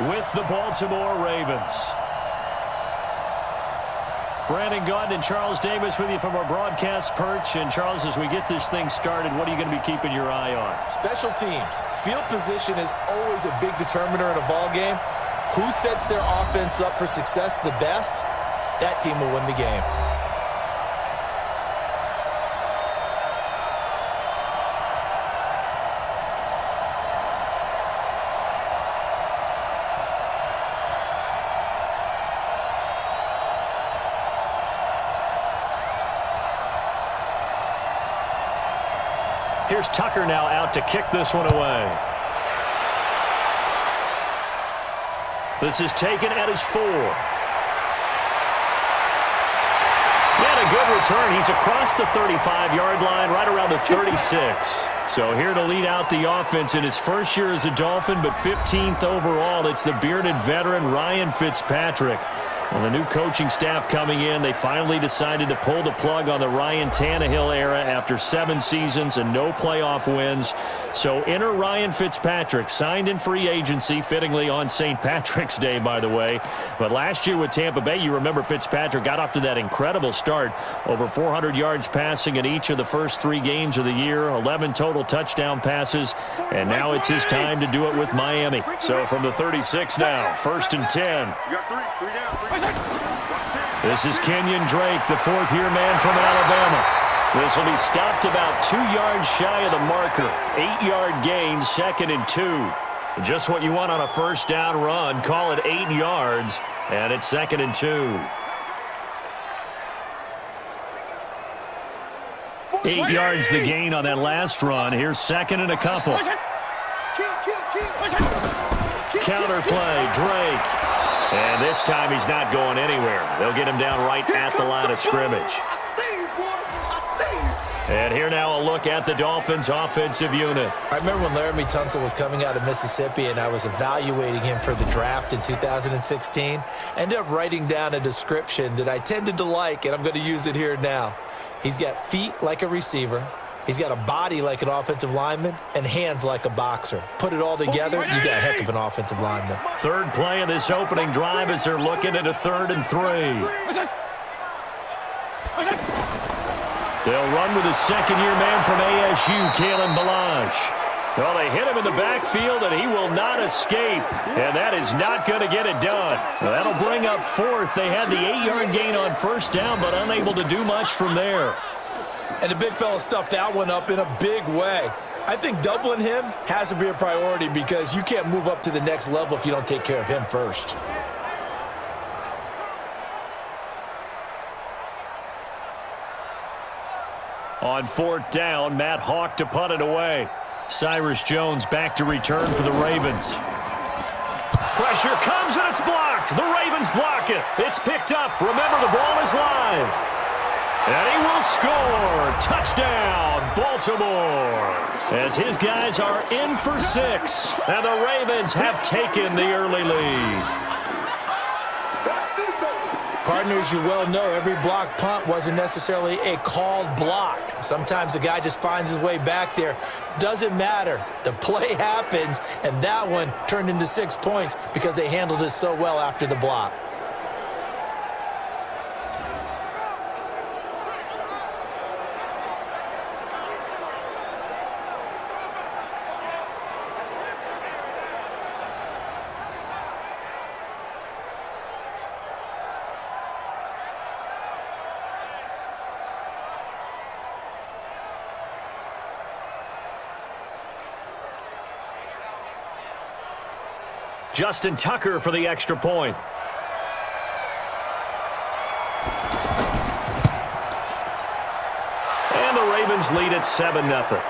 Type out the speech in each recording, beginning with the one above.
with the Baltimore Ravens. Brandon Gaudin and Charles Davis with you from our broadcast perch. And, Charles, as we get this thing started, what are you going to be keeping your eye on? Special teams. Field position is always a big determiner in a ball game. Who sets their offense up for success the best, that team will win the game. Here's Tucker now out to kick this one away. This is taken at his 4. Yet a good return. He's across the 35-yard line, right around the 36. So here to lead out the offense in his first year as a Dolphin, but 15th overall, it's the bearded veteran Ryan Fitzpatrick. Well, the new coaching staff coming in, they finally decided to pull the plug on the Ryan Tannehill era after 7 seasons and no playoff wins. So enter Ryan Fitzpatrick, signed in free agency, fittingly on St. Patrick's Day, by the way. But last year with Tampa Bay, you remember Fitzpatrick got off to that incredible start. Over 400 yards passing in each of the first 3 games of the year, 11 total touchdown passes, and now it's his time to do it with Miami. So from the 36 now, 1st and 10. You got 3 down. This is Kenyon Drake, the 4th-year man from Alabama. This will be stopped about 2 yards shy of the marker. 8-yard gain, 2nd and 2. Just what you want on a first down run. Call it 8 yards, and it's 2nd and 2. 8 yards the gain on that last run. Here's 2nd and a couple. Counter play, Drake. And this time he's not going anywhere. They'll get him down right at the line of scrimmage. And here now a look at the Dolphins' offensive unit. I remember when Laramie Tunsil was coming out of Mississippi and I was evaluating him for the draft in 2016. I ended up writing down a description that I tended to like, and I'm going to use it here now. He's got feet like a receiver. He's got a body like an offensive lineman and hands like a boxer. Put it all together, you got a heck of an offensive lineman. 3rd play of this opening drive as they're looking at a 3rd and 3. They'll run with a 2nd-year man from ASU, Kalen Ballage. Well, they hit him in the backfield, and he will not escape. And that is not going to get it done. Well, that'll bring up 4th. They had the 8-yard gain on first down, but unable to do much from there. And the big fella stuffed that one up in a big way. I think doubling him has to be a priority because you can't move up to the next level if you don't take care of him first. On 4th down, Matt Hawk to punt it away. Cyrus Jones back to return for the Ravens. Pressure comes and it's blocked. The Ravens block it. It's picked up. Remember, the ball is live. And he will score. Touchdown, Baltimore. As his guys are in for 6. And the Ravens have taken the early lead. Partners, you well know every block punt wasn't necessarily a called block. Sometimes the guy just finds his way back there. Doesn't matter. The play happens, and that one turned into 6 points because they handled it so well after the block. Justin Tucker for the extra point. And the Ravens lead at 7-0.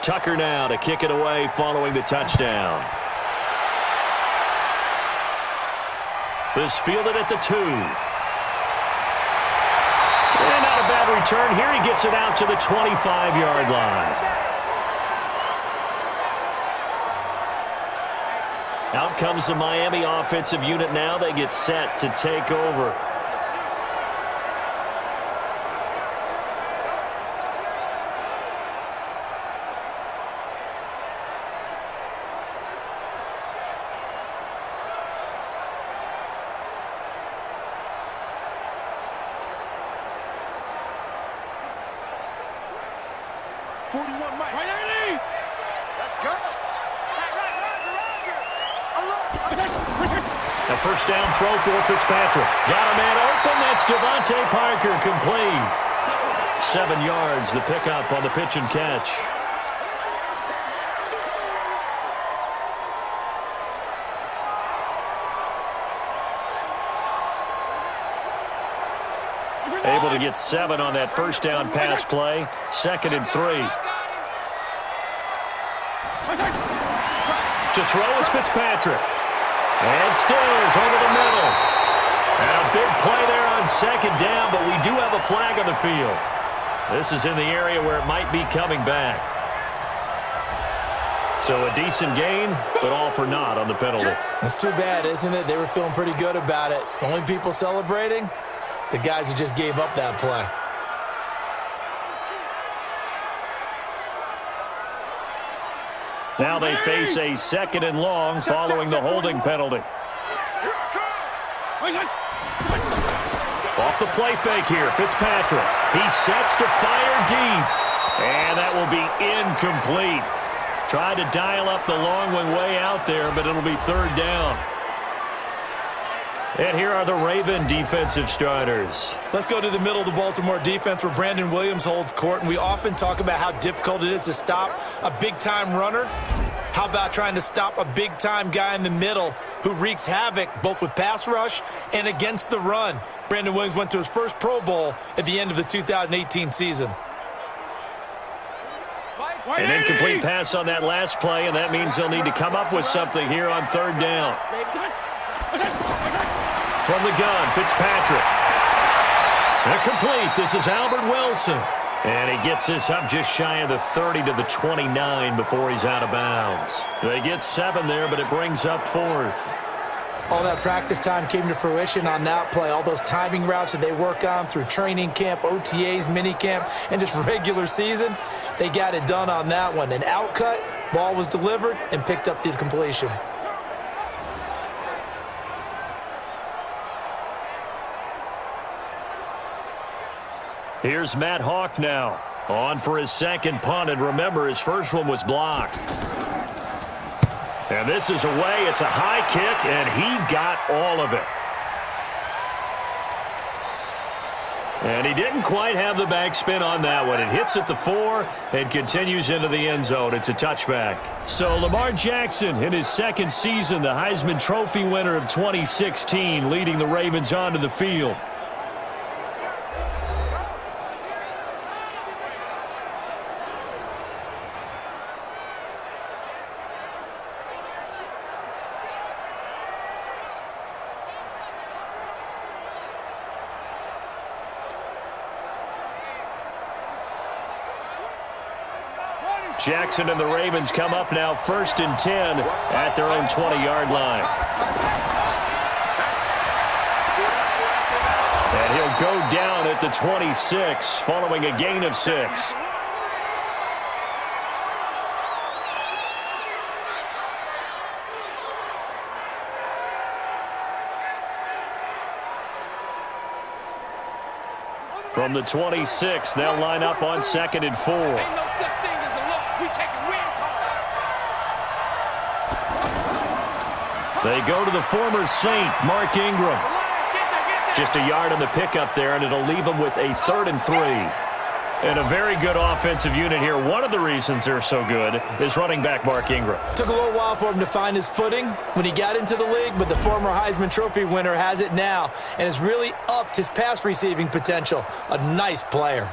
Tucker now to kick it away following the touchdown. This fielded at the 2. And not a bad return. Here he gets it out to the 25-yard line. Out comes the Miami offensive unit now. They get set to take over. A first down throw for Fitzpatrick. Got a man open. That's Devontae Parker, complete. 7 yards, the pickup on the pitch and catch. Able to get 7 on that first down pass play. 2nd and 3. To throw is Fitzpatrick. And Stills over the middle. And a big play there on 2nd down, but we do have a flag on the field. This is in the area where it might be coming back. So a decent gain, but all for naught on the penalty. It's too bad, isn't it? They were feeling pretty good about it. The only people celebrating, the guys who just gave up that play. Now they face a 2nd and long following the holding penalty. Off the play fake here, Fitzpatrick. He sets to fire deep. And that will be incomplete. Tried to dial up the long one way out there, but it'll be 3rd down. And here are the Raven defensive starters. Let's go to the middle of the Baltimore defense where Brandon Williams holds court. And we often talk about how difficult it is to stop a big-time runner. How about trying to stop a big-time guy in the middle who wreaks havoc both with pass rush and against the run? Brandon Williams went to his first Pro Bowl at the end of the 2018 season. An incomplete pass on that last play, and that means they'll need to come up with something here on 3rd down. From the gun, Fitzpatrick. Incomplete. This is Albert Wilson. And he gets this up just shy of the 30 to the 29 before he's out of bounds. They get 7 there, but it brings up 4th. All that practice time came to fruition on that play. All those timing routes that they work on through training camp, OTAs, minicamp, and just regular season, they got it done on that one. An outcut, ball was delivered, and picked up the completion. Here's Matt Hawk now. On for his 2nd punt, and remember, his first one was blocked. And this is away. It's a high kick, and he got all of it. And he didn't quite have the backspin on that one. It hits at the 4 and continues into the end zone. It's a touchback. So Lamar Jackson, in his 2nd season, the Heisman Trophy winner of 2016, leading the Ravens onto the field. Jackson and the Ravens come up now 1st and 10 at their own 20-yard line. And he'll go down at the 26 following a gain of 6. From the 26, they'll line up on 2nd and 4. They go to the former Saint, Mark Ingram. Just a yard on the pickup there, and it'll leave them with a 3rd and 3. And a very good offensive unit here. One of the reasons they're so good is running back Mark Ingram. Took a little while for him to find his footing when he got into the league, but the former Heisman Trophy winner has it now and has really upped his pass receiving potential. A nice player.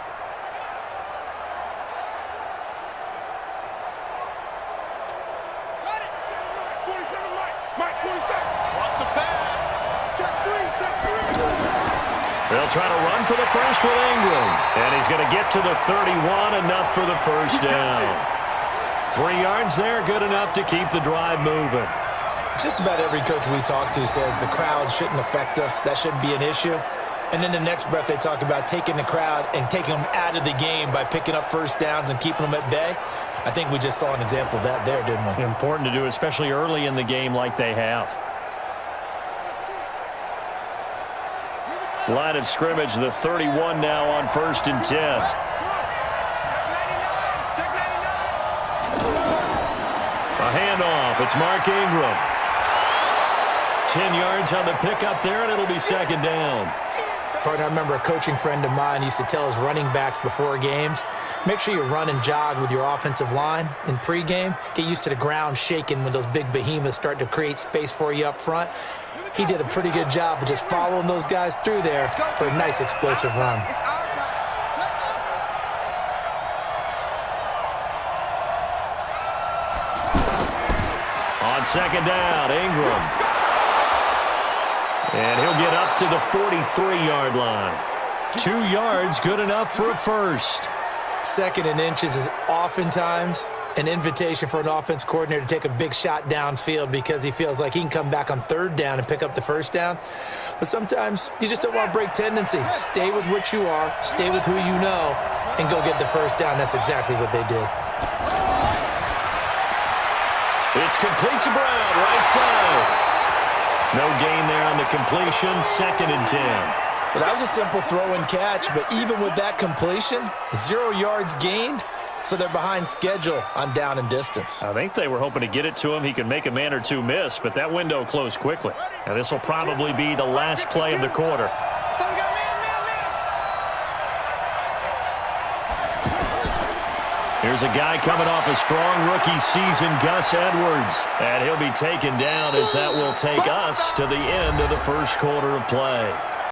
They'll try to run for the first with Ingram. And he's going to get to the 31, enough for the first down. 3 yards there, good enough to keep the drive moving. Just about every coach we talk to says the crowd shouldn't affect us. That shouldn't be an issue. And then the next breath they talk about taking the crowd and taking them out of the game by picking up first downs and keeping them at bay. I think we just saw an example of that there, didn't we? Important to do, especially early in the game like they have. Line of scrimmage, the 31 now on 1st and 10. A handoff. It's Mark Ingram. 10 yards on the pickup there, and it'll be 2nd down. Partner, I remember a coaching friend of mine used to tell his running backs before games, make sure you run and jog with your offensive line in pregame. Get used to the ground shaking when those big behemoths start to create space for you up front. He did a pretty good job of just following those guys through there for a nice explosive run. On 2nd down, Ingram. And he'll get up to the 43-yard line. 2 yards, good enough for a first. 2nd and inches is oftentimes an invitation for an offense coordinator to take a big shot downfield because he feels like he can come back on 3rd down and pick up the first down. But sometimes you just don't want to break tendency. Stay with what you are, stay with who you know, and go get the first down. That's exactly what they did. It's complete to Brown, right side. No gain there on the completion, 2nd and 10. Well, that was a simple throw and catch, but even with that completion, 0 yards gained, so they're behind schedule on down and distance. I think they were hoping to get it to him. He could make a man or two miss, but that window closed quickly. And this will probably be the last play of the quarter. Here's a guy coming off a strong rookie season, Gus Edwards. And he'll be taken down as that will take us to the end of the first quarter of play.